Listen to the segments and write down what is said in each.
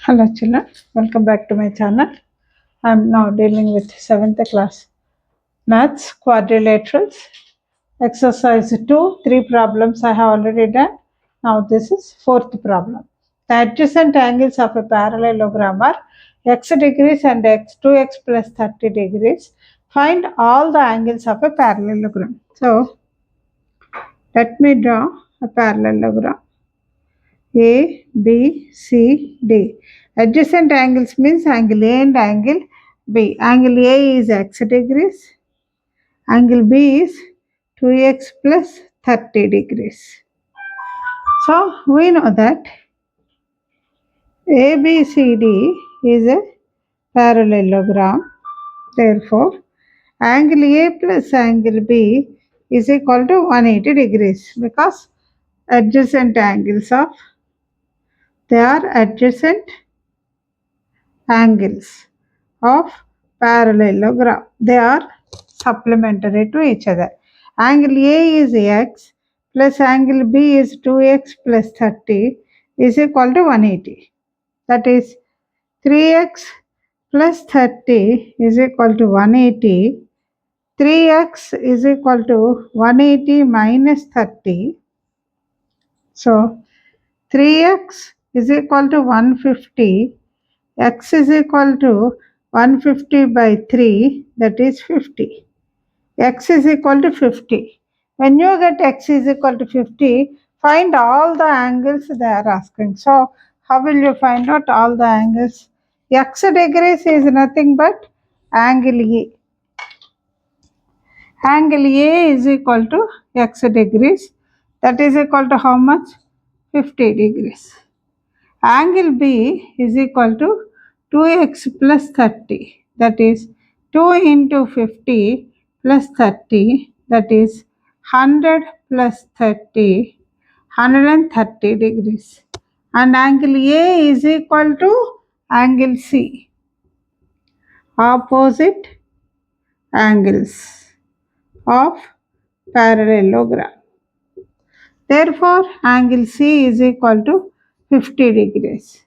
Hello children, welcome back to my channel. I am now dealing with 7th class maths quadrilaterals. Exercise 2, 3 problems I have already done. Now this is 4th problem. The adjacent angles of a parallelogram are x degrees and 2x plus 30 degrees. Find all the angles of a parallelogram. So let me draw a parallelogram. A, B, C, D. Adjacent angles means angle A and angle B. Angle A is x degrees. Angle B is 2x plus 30 degrees. So we know that ABCD is a parallelogram. Therefore, angle A plus angle B is equal to 180 degrees because adjacent angles of they are adjacent angles of parallelogram. They are supplementary to each other. Angle A is x plus angle B is 2x plus 30 is equal to 180. That is 3x plus 30 is equal to 180. 3x is equal to 180 minus 30. So 3x is equal to 150. X is equal to 150 by 3, that is 50. X is equal to 50. When you get x is equal to 50, find all the angles they are asking. So, how will you find out all the angles? X degrees is nothing but angle A. Angle A is equal to x degrees. That is equal to how much? 50 degrees. Angle B is equal to 2x plus 30, that is 2 into 50 plus 30, that is 100 plus 30, 130 degrees. And angle A is equal to angle C, opposite angles of parallelogram. Therefore, angle C is equal to 50 degrees.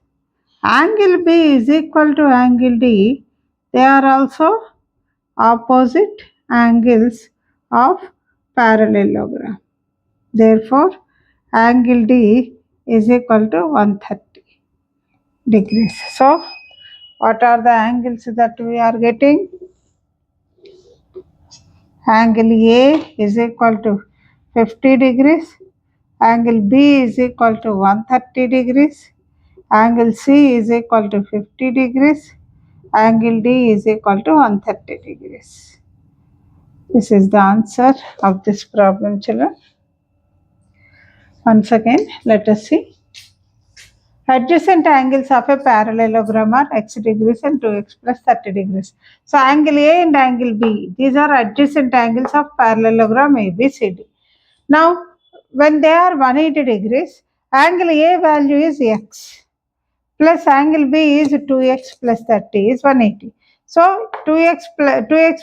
Angle B is equal to angle D. They are also opposite angles of parallelogram. Therefore, angle D is equal to 130 degrees. So, what are the angles that we are getting? Angle A is equal to 50 degrees. Angle B is equal to 130 degrees. Angle C is equal to 50 degrees. Angle D is equal to 130 degrees. This is the answer of this problem, children. Once again, let us see. Adjacent angles of a parallelogram are x degrees and 2x plus 30 degrees. So, angle A and angle B, these are adjacent angles of parallelogram ABCD. Now, when they are 180 degrees, angle A value is x plus angle B is 2x plus 30 is 180. So 2x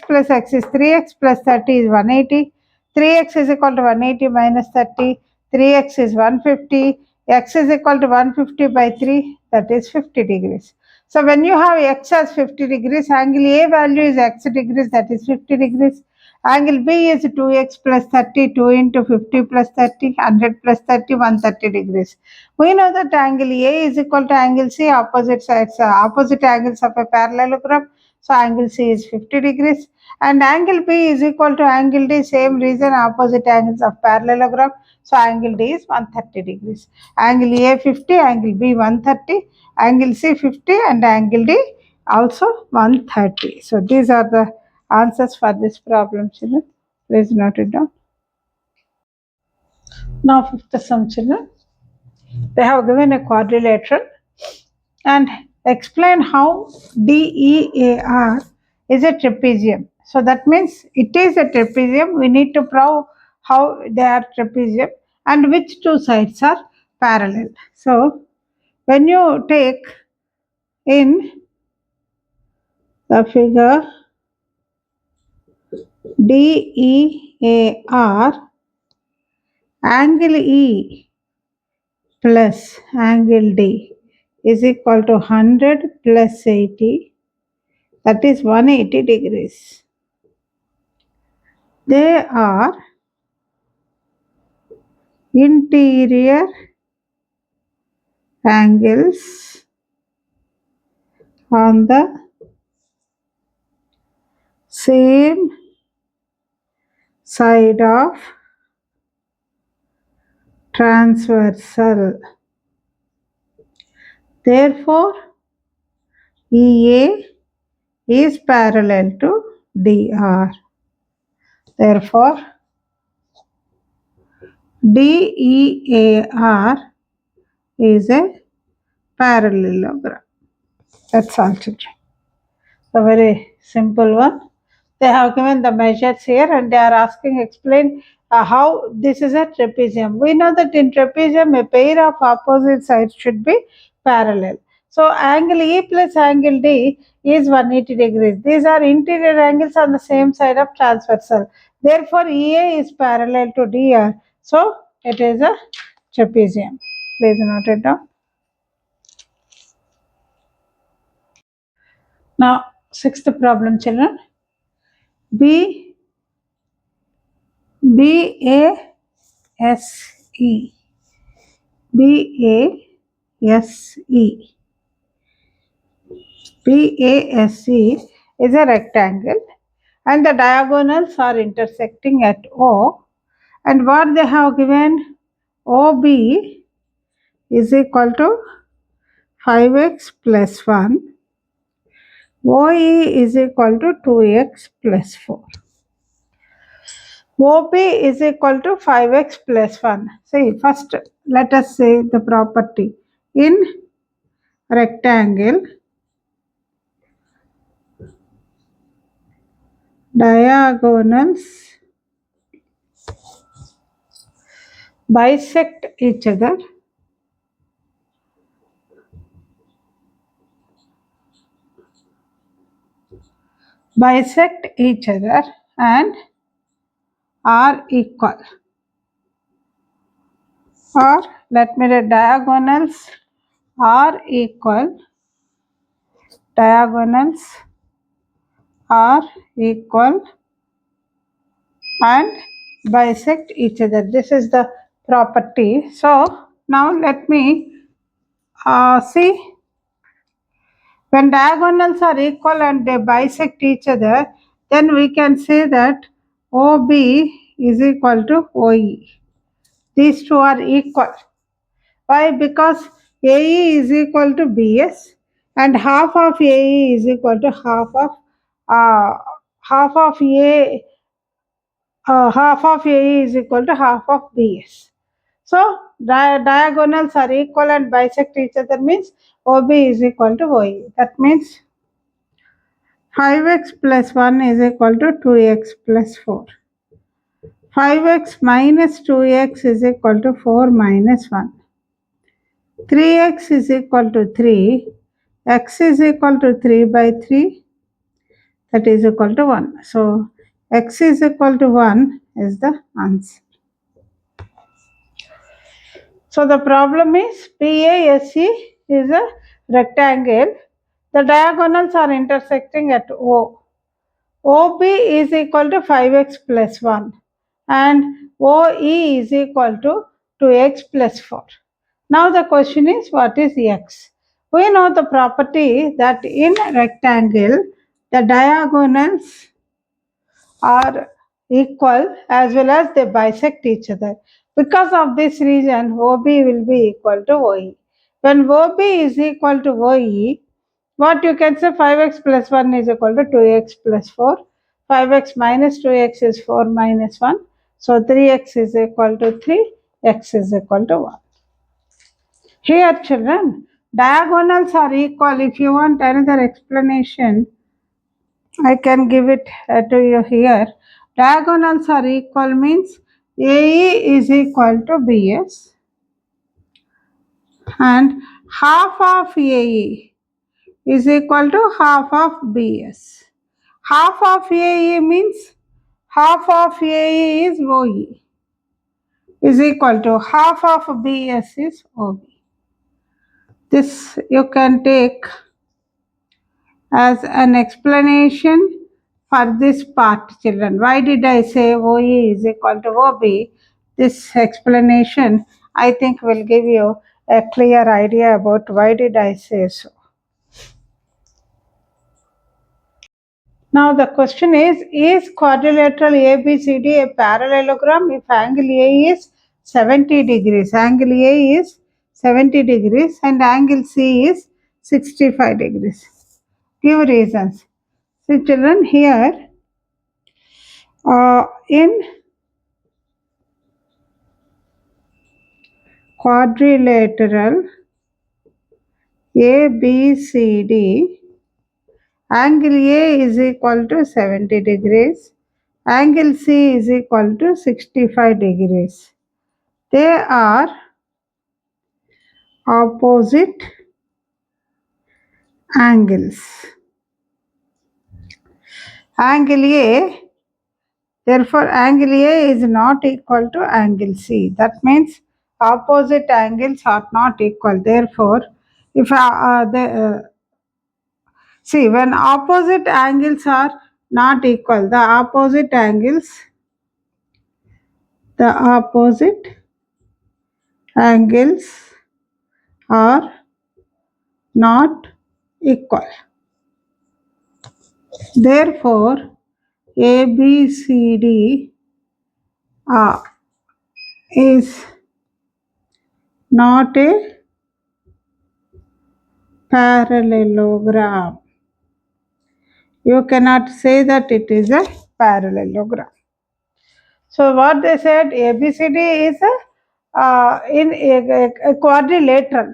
plus x is 3x plus 30 is 180. 3x is equal to 180 minus 30. 3x is 150. X is equal to 150 by 3, that is 50 degrees. So when you have x as 50 degrees, angle A value is x degrees, that is 50 degrees. Angle B is 2x plus 30, 2 into 50 plus 30, 100 plus 30, 130 degrees. We know that angle A is equal to angle C, opposite sides, opposite angles of a parallelogram. So angle C is 50 degrees. And angle B is equal to angle D, same reason, opposite angles of parallelogram. So angle D is 130 degrees. Angle A 50, angle B 130, angle C 50 and angle D also 130. So these are the answers for this problem, children. Please note it down. Now fifth sum, children. They have given a quadrilateral and explain how DEAR is a trapezium. So that means it is a trapezium. We need to prove how they are trapezium and which two sides are parallel. So when you take in the figure DEAR, angle E plus angle D is equal to 100 plus 80, that is 180 degrees. They are interior angles on the same side of transversal. Therefore, EA is parallel to DR. Therefore, DEAR is a parallelogram. That's all, children. A very simple one. They have given the measures here and they are asking explain how this is a trapezium. We know that in trapezium a pair of opposite sides should be parallel. So angle E plus angle D is 180 degrees. These are interior angles on the same side of transversal. Therefore EA is parallel to DR. So it is a trapezium. Please note it down. Now sixth problem, children. B BASE. BASE. BASE is a rectangle and the diagonals are intersecting at O, and what they have given, OB is equal to 5x plus 1, OE is equal to 2x plus 4. OP is equal to 5x plus 1. See, first let us say the property. In rectangle, diagonals bisect each other and are equal, or let me write diagonals are equal, diagonals are equal and bisect each other. This is the property. So now let me see, when diagonals are equal and they bisect each other, then we can say that OB is equal to OE. These two are equal. Why? Because AE is equal to BS and half of AE is equal to uh, half of A half of AE is equal to half of BS. So diagonals are equal and bisect each other means OB is equal to OE. That means 5x plus 1 is equal to 2x plus 4. 5x minus 2x is equal to 4 minus 1. 3x is equal to 3. X is equal to 3 by 3. That is equal to 1. So, x is equal to 1 is the answer. So, the problem is PASE is a rectangle. The diagonals are intersecting at O. OB is equal to 5x plus 1 and OE is equal to 2x plus 4. Now the question is, what is x? We know the property that in a rectangle the diagonals are equal as well as they bisect each other. Because of this reason OB will be equal to OE. When OB is equal to OE, what you can say, 5x plus 1 is equal to 2x plus 4. 5x minus 2x is 4 minus 1. So 3x is equal to 3, x is equal to 1. Here children, diagonals are equal. If you want another explanation, I can give it to you here. Diagonals are equal means AE is equal to BS and half of AE is equal to half of BS. Half of AE means half of AE is OE is equal to half of BS is OB. This you can take as an explanation for this part, children. Why did I say OE is equal to OB? This explanation, I think, will give you a clear idea about why did I say so. Now the question is quadrilateral ABCD a parallelogram if angle A is 70 degrees? Angle A is 70 degrees and angle C is 65 degrees. Give reasons. See children, here in quadrilateral ABCD, angle A is equal to 70 degrees, angle C is equal to 65 degrees. They are opposite angles. Angle A, therefore angle A is not equal to angle C. That means opposite angles are not equal. Therefore, if see, when opposite angles are not equal, the opposite angles are not equal. Therefore, ABCD is not a parallelogram. You cannot say that it is a parallelogram. So what they said, ABCD is a quadrilateral.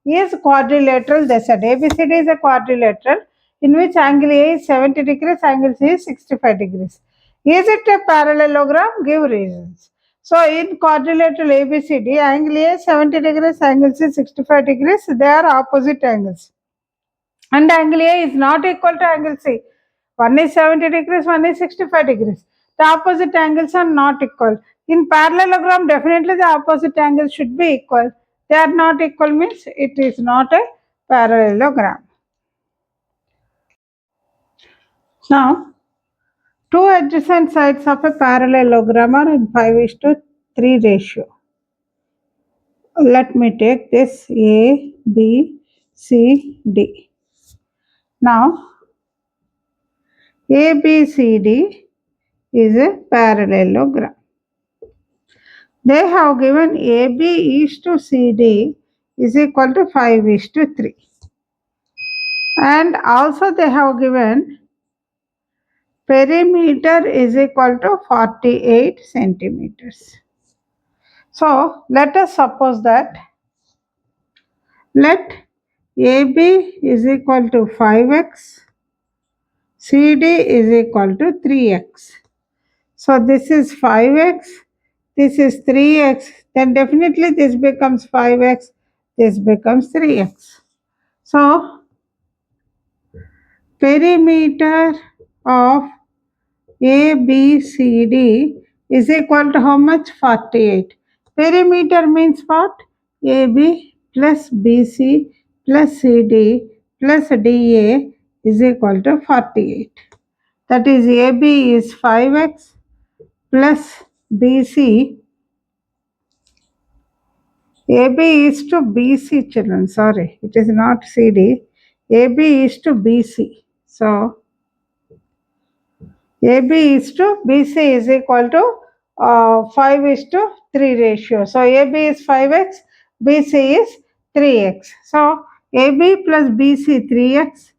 Is quadrilateral, they said. ABCD is a quadrilateral in which angle A is 70 degrees, angle C is 65 degrees. Is it a parallelogram? Give reasons. So in quadrilateral ABCD, angle A is 70 degrees, angle C is 65 degrees. They are opposite angles. And angle A is not equal to angle C. One is 70 degrees, one is 65 degrees. The opposite angles are not equal. In parallelogram, definitely the opposite angles should be equal. They are not equal means it is not a parallelogram. Now, two adjacent sides of a parallelogram are in 5:3 ratio. Let me take this A, B, C, D. Now, ABCD is a parallelogram. They have given AB is to CD is equal to 5:3. And also they have given perimeter is equal to 48 centimeters. So let us suppose that let AB is equal to 5x, CD is equal to 3x. So this is 5x, this is 3x, then definitely this becomes 5x, this becomes 3x. So perimeter of ABCD is equal to how much? 48. Perimeter means what? AB plus BC plus CD plus DA is equal to 48. That is AB is 5x plus BC. AB is to BC children, sorry, it is not CD. AB is to BC. So AB is to BC is equal to 5:3 ratio. So AB is 5x, BC is 3x. So AB plus BC 3x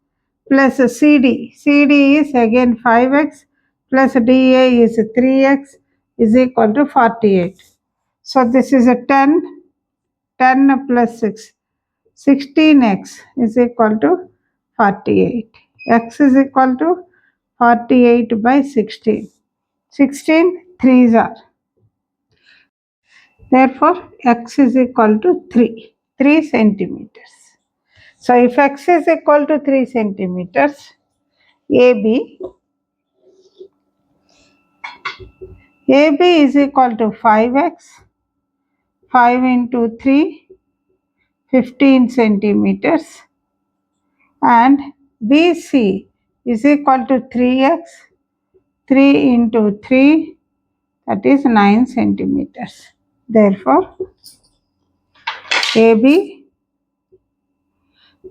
plus CD. CD is again 5x plus DA is 3x is equal to 48. So this is a 10 plus 6. 16x is equal to 48. X is equal to 48 by 16. 16 threes are. Therefore, x is equal to 3 centimeters. So, if x is equal to 3 centimeters, AB is equal to 5x, 5 into 3 15 centimeters, and BC is equal to 3x, 3 into 3, that is 9 centimeters. Therefore, AB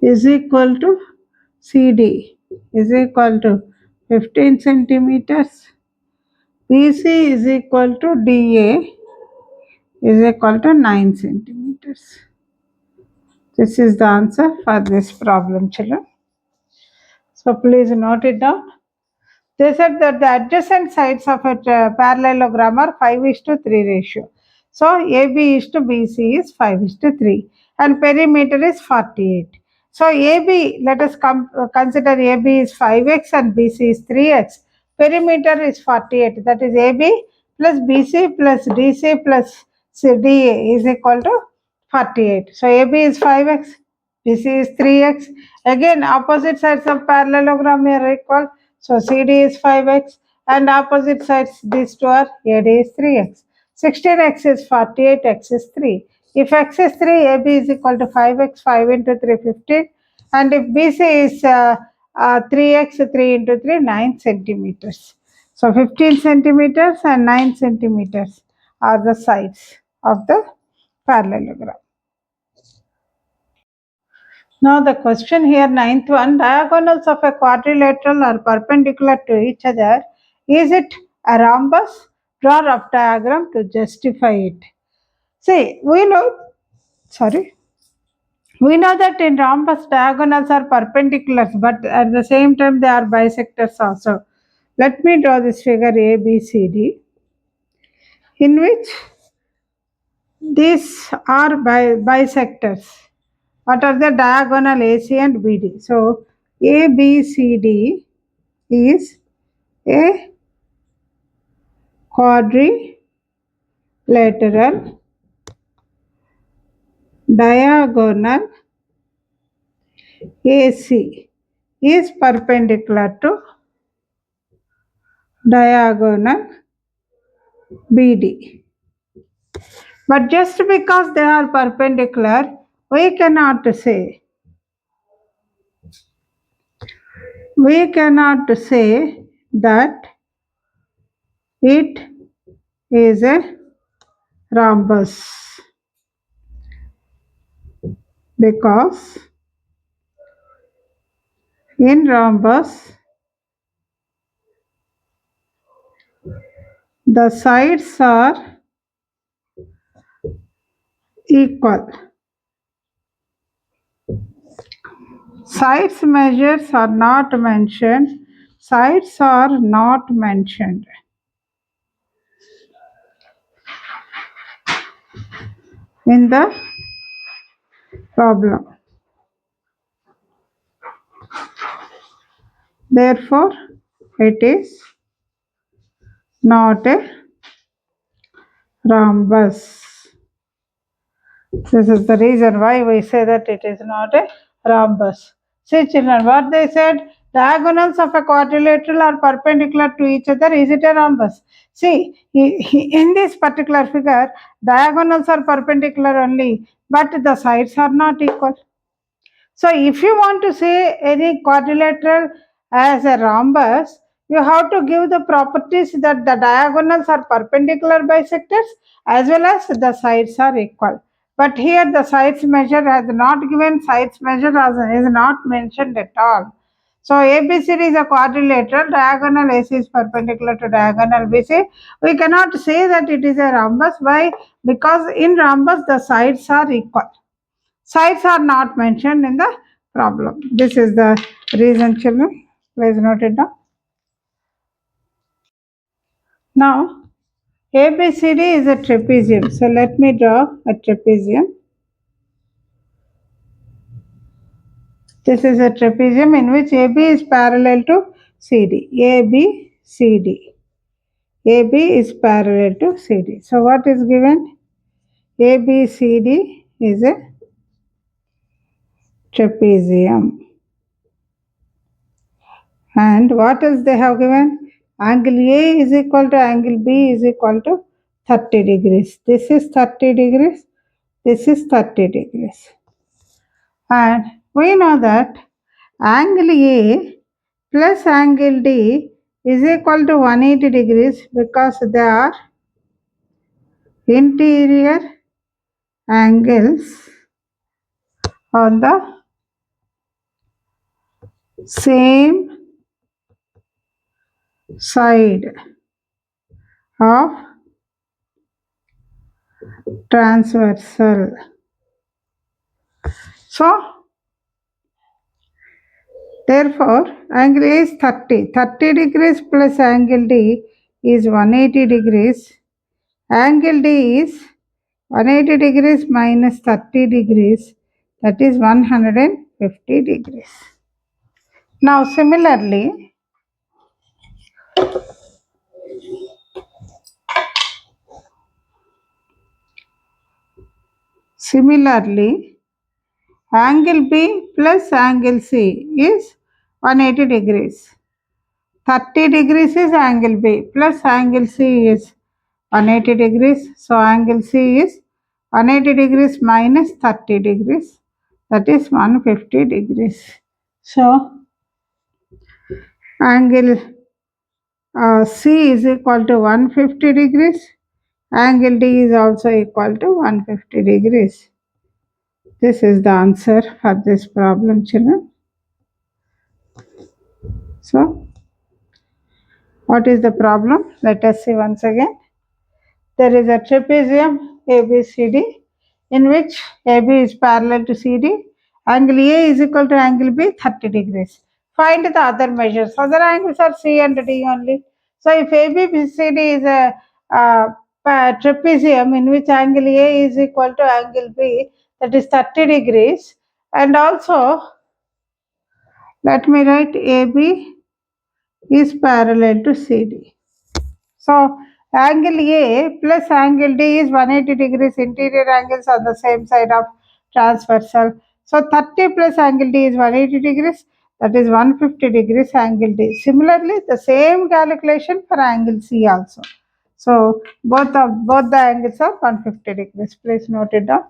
is equal to CD is equal to 15 centimeters, BC is equal to DA is equal to 9 centimeters. This is the answer for this problem, children. So please note it down. They said that the adjacent sides of a parallelogram are 5:3 ratio. So AB is to BC is 5:3 and perimeter is 48. So AB, let us consider AB is 5x and BC is 3x. Perimeter is 48. That is AB plus BC plus DC plus DA is equal to 48. So AB is 5x, BC is 3x. Again, opposite sides of parallelogram are equal. So CD is 5x and opposite sides these two are AD is 3x. 16x is 48, x is 3. If x is 3, AB is equal to 5x, 5 into 3, 15. And if BC is 3x, 3 into 3, 9 centimeters. So 15 centimeters and 9 centimeters are the sides of the parallelogram. Now the question here, ninth one, diagonals of a quadrilateral are perpendicular to each other. Is it a rhombus? Draw rough diagram to justify it. See, we know that in rhombus diagonals are perpendiculars, but at the same time they are bisectors also. Let me draw this figure ABCD, in which these are bisectors. What are the diagonal AC and BD? So ABCD is a quadrilateral diagonal AC is perpendicular to diagonal BD. But just because they are perpendicular, we cannot say that it is a rhombus, because in rhombus the sides are equal. Sides measures are not mentioned. Sides are not mentioned in the problem. Therefore, it is not a rhombus. This is the reason why we say that it is not a rhombus. See children, what they said, diagonals of a quadrilateral are perpendicular to each other. Is it a rhombus? See, in this particular figure, diagonals are perpendicular only, but the sides are not equal. So if you want to say any quadrilateral as a rhombus, you have to give the properties that the diagonals are perpendicular bisectors as well as the sides are equal. But here the sides measure has not given, sides measure is not mentioned at all. So ABCD is a quadrilateral, diagonal AC is perpendicular to diagonal BC. We cannot say that it is a rhombus. Why? Because in rhombus the sides are equal. Sides are not mentioned in the problem. This is the reason, children. Please note it down. Now, ABCD is a trapezium. So let me draw a trapezium. This is a trapezium in which AB is parallel to CD. AB, CD. AB is parallel to CD. So what is given? ABCD is a trapezium. And what else they have given? Angle A is equal to angle B is equal to 30 degrees. This is 30 degrees. This is 30 degrees. And we know that angle A plus angle D is equal to 180 degrees because they are interior angles on the same side of transversal. So, therefore, angle A is 30. 30 degrees plus angle D is 180 degrees. Angle D is 180 degrees minus 30 degrees, that is 150 degrees. Now, similarly, angle B plus angle C is 180 degrees. 30 degrees is angle B plus angle C is 180 degrees. So, angle C is 180 degrees minus 30 degrees, that is 150 degrees. So, angle C is equal to 150 degrees. Angle D is also equal to 150 degrees. This is the answer for this problem, children. So, what is the problem? Let us see once again. There is a trapezium ABCD in which AB is parallel to CD. Angle A is equal to angle B 30 degrees. Find the other measures. Other angles are C and D only. So if ABCD is a trapezium in which angle A is equal to angle B, that is 30 degrees, and also let me write AB is parallel to CD. So angle A plus angle D is 180 degrees interior angles on the same side of transversal. So 30 plus angle D is 180 degrees, that is 150 degrees angle D. Similarly, the same calculation for angle C also. So both the angles are 150 degrees. Please note it down.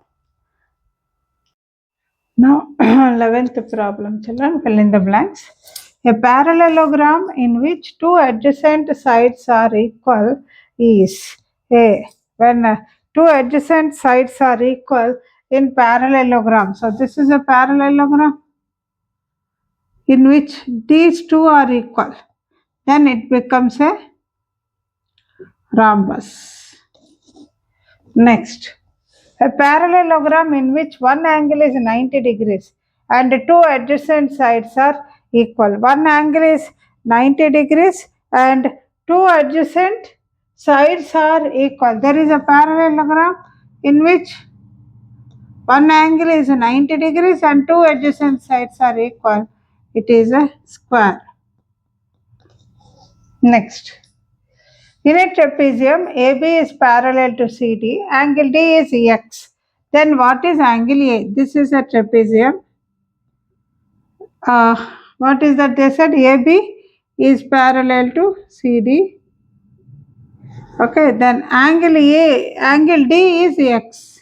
Now, 11th problem, children, fill in the blanks. A parallelogram in which two adjacent sides are equal is A. When two adjacent sides are equal in parallelogram. So, this is a parallelogram in which these two are equal. Then it becomes a rhombus. Next, a parallelogram in which one angle is 90 degrees and two adjacent sides are equal. One angle is 90 degrees and two adjacent sides are equal. There is a parallelogram in which one angle is 90 degrees and two adjacent sides are equal. It is a square. Next. In a trapezium, AB is parallel to CD, angle D is X. Then what is angle A? This is a trapezium. What is that? They said AB is parallel to CD. Okay, then angle D is X.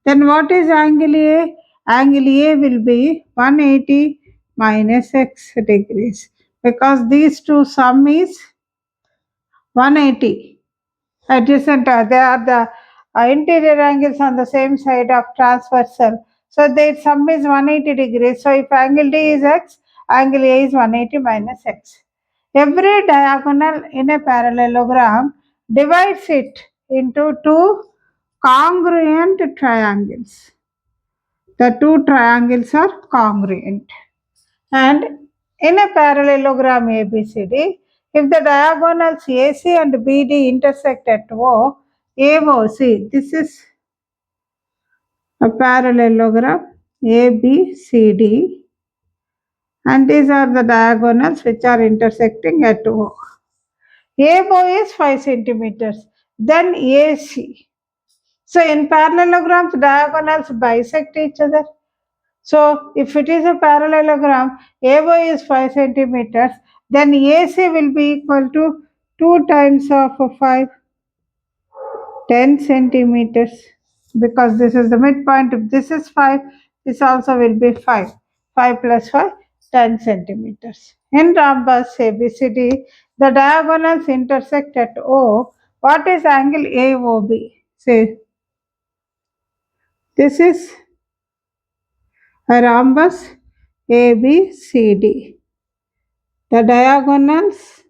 Then what is angle A? Angle A will be 180 minus X degrees because these two sum is 180. Adjacent, they are the interior angles on the same side of transversal. So their sum is 180 degrees. So if angle D is X, angle A is 180 minus X. Every diagonal in a parallelogram divides it into two congruent triangles. The two triangles are congruent. And in a parallelogram ABCD, if the diagonals AC and BD intersect at O, AOC, this is a parallelogram ABCD, and these are the diagonals which are intersecting at O. AO is 5 centimeters, then AC. So in parallelograms, diagonals bisect each other. So if it is a parallelogram, AO is 5 centimeters, then AC will be equal to 2 times of 5, 10 centimeters, because this is the midpoint. If this is 5, this also will be 5. 5 plus 5, 10 centimeters. In rhombus ABCD, the diagonals intersect at O. What is angle AOB? Say, this is a rhombus ABCD. The diagonals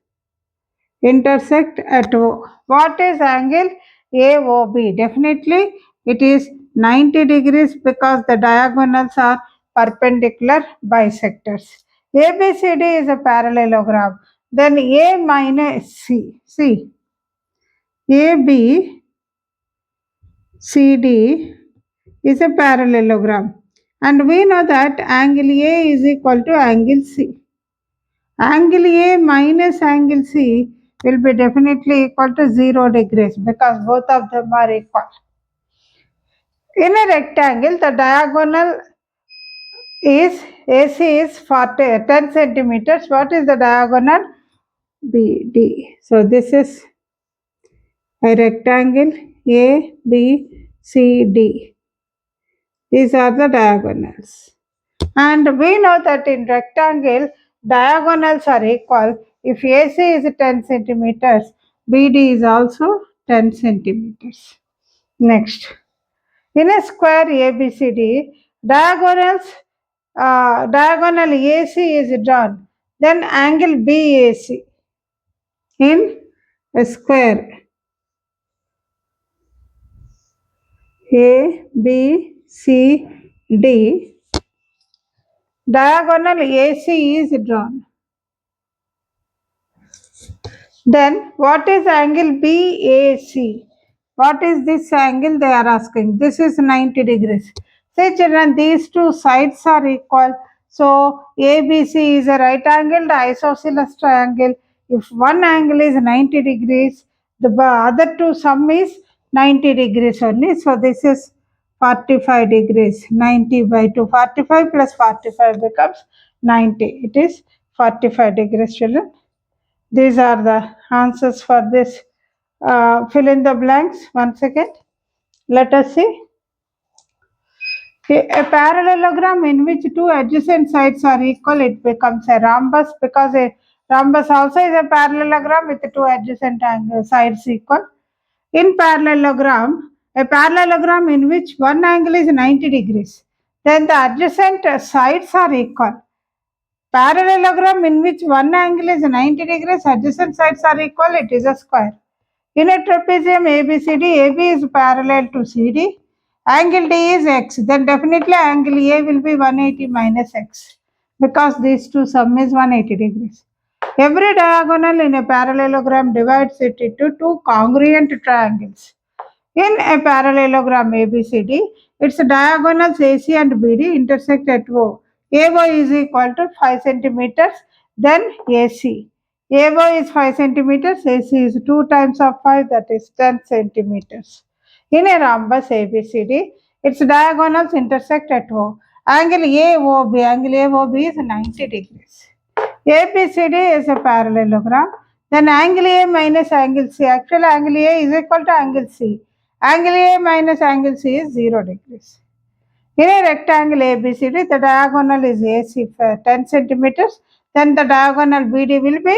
intersect at O. What is angle AOB? Definitely it is 90 degrees because the diagonals are perpendicular bisectors. ABCD is a parallelogram. Then A minus C. See, ABCD is a parallelogram. And we know that angle A is equal to angle C. Angle A minus angle C will be definitely equal to 0 degrees because both of them are equal. In a rectangle, the diagonal is AC is 10 centimeters. What is the diagonal? BD. So this is a rectangle ABCD. These are the diagonals. And we know that in rectangle, diagonals are equal. If AC is 10 centimeters, BD is also 10 centimeters. Next, in a square ABCD, diagonal AC is drawn. Then angle BAC in a square ABCD, diagonal AC is drawn. Then what is angle BAC? What is this angle they are asking? This is 90 degrees. Say children, these two sides are equal. So ABC is a right angled isosceles triangle. If one angle is 90 degrees, the other two sum is 90 degrees only. So this is 45 degrees. 90 by 2. 45 plus 45 becomes 90. It is 45 degrees, children. These are the answers for this. Fill in the blanks. Once again, let us see. A parallelogram in which two adjacent sides are equal, it becomes a rhombus because a rhombus also is a parallelogram with two adjacent sides equal. In parallelogram, a parallelogram in which one angle is 90 degrees, then the adjacent sides are equal. Parallelogram in which one angle is 90 degrees, adjacent sides are equal, it is a square. In a trapezium ABCD, AB is parallel to CD, angle D is X, then definitely angle A will be 180 minus X because these two sum is 180 degrees. Every diagonal in a parallelogram divides it into two congruent triangles. In a parallelogram ABCD, its diagonals AC and BD intersect at O. AO is equal to 5 centimeters, then AC. AO is 5 centimeters, AC is 2 times of 5, that is 10 centimeters. In a rhombus ABCD, its diagonals intersect at O. Angle AOB is 90 degrees. ABCD is a parallelogram. Then angle A minus angle C. Actually, angle A is equal to angle C. Angle A minus angle C is 0 degrees. In a rectangle ABCD, the diagonal is AC for 10 centimeters. Then the diagonal BD will be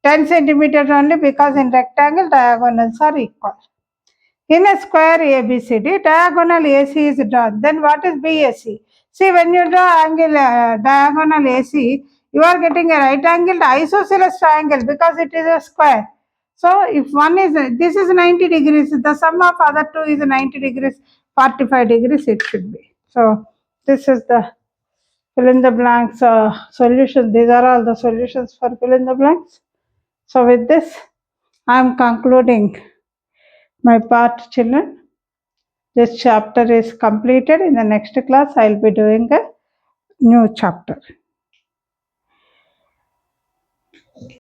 10 centimeters only because in rectangle diagonals are equal. In a square ABCD, diagonal AC is drawn. Then what is BAC? See, when you draw angle diagonal AC, you are getting a right angled isosceles triangle because it is a square. So, if one is, this is 90 degrees, the sum of other two is 90 degrees, 45 degrees it should be. So, this is the fill in the blanks solution. These are all the solutions for fill in the blanks. So, with this, I am concluding my part, children. This chapter is completed. In the next class, I will be doing a new chapter.